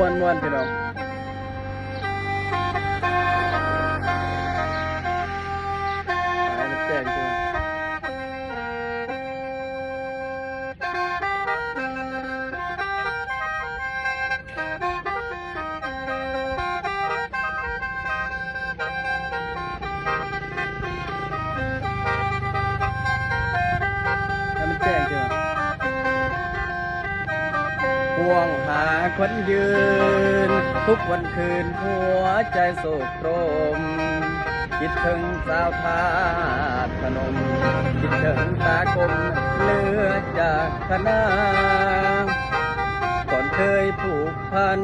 วนพี่น้องแจ้งพี่น้องแจ้งพี่น้องห่วงหาคนยืนทุกวันคืนหัวใจโศกโครมคิดถึงสาวธาตุพนมคิดถึงตากลมเลือดจากคณาก่อนเคยผูกพัน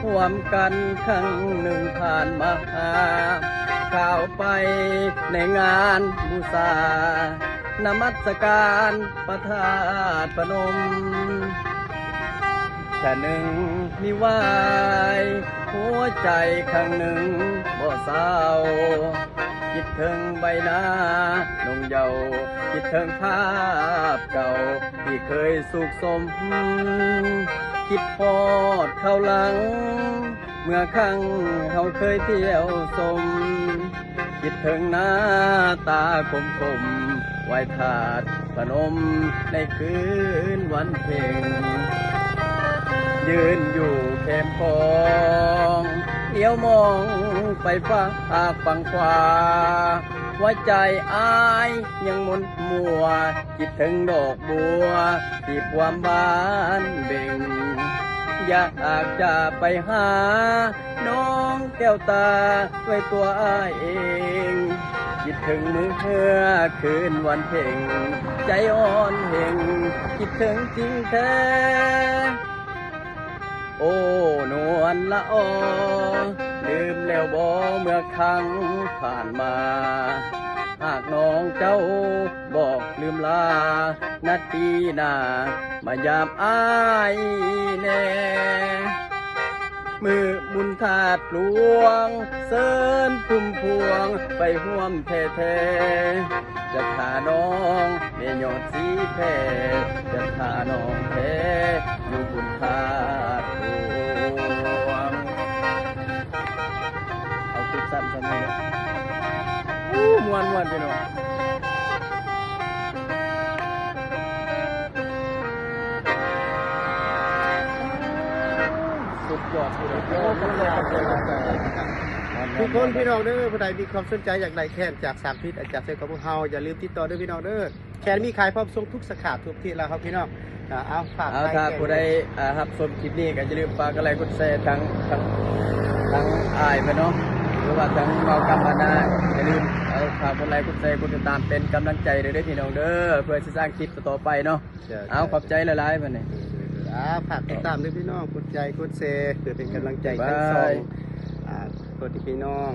ร่วมกันครั้งหนึ่งผ่านมาหาข่าวไปในงานบูชานมัสการประธาตุพนมแค่หนึ่งมีวายหัวใจข้างหนึ่งบ่เศร้าคิดถึงใบหน้านงเยาว์คิดถึงภาพเก่าที่เคยสุขสมคิดพอดเข้าหลังเมื่อครั้งเขาเคยเที่ยวสมคิดถึงหน้าตาคมคมไหว้ธาตุพนมในคืนวันเพ็ญยืนอยู่แคมป์ของเลี้ยวมองไปฟ้าฝั่งขวาหัวใจอายยังมนมัวคิดถึงดอกบัวที่ความบานเบ่งอยากจะไปหาน้องแก้วตาด้วยตัวอายเองคิดถึงมือเพื่อคืนวันเพ็ญใจอ่อนเห่งคิดถึงจริงแท้โอ้นวลละออลืมแล้วบ่เมื่อครั้งผ่านมาหากน้องเจ้าบอกลืมลานาทีหน้ามายามอายแน่มือบุญธาตุหลวงเสิญพุ่มพวงไปห่วมแท้ๆจะขาน้องเมยอดสีแพ้จะขาน้องแพ้อยู่บุญธาตุหลวงเอาคลิปสั้นๆเลยม่วนพี่น้องสุดยอดสุดยอดทุกคนพี่น้องเด้อผู้ใดมีความสนใจอยากได้แคนจากสามทิศอาจารย์เซลกับพวกเราอย่าลืมติดต่อด้วยพี่น้องเด้อแคนมีขายพร้อมส่งทุกสาขาทุกที่แล้วครับพี่น้องเอาฝากถ้าผู้ใดรับชมคลิปนี้ก็อย่าลืมฝากกดไลค์กดแชร์ทั้งอ้ายไปเนาะหรือว่าทั้งเมากำมานาอย่าลืมฝากกดไลค์กดแชร์กดติดตามเป็นกำลังใจเด้อพี่น้องเด้อเพื่อจะสร้างคลิปต่อไปเนาะเอาขอบใจหลายๆมันนี่ฝากติดตามด้วยพี่น้องกดใจกดแชร์เพื่อเป็นกำลังใจทั้งสองกดพี่น้อง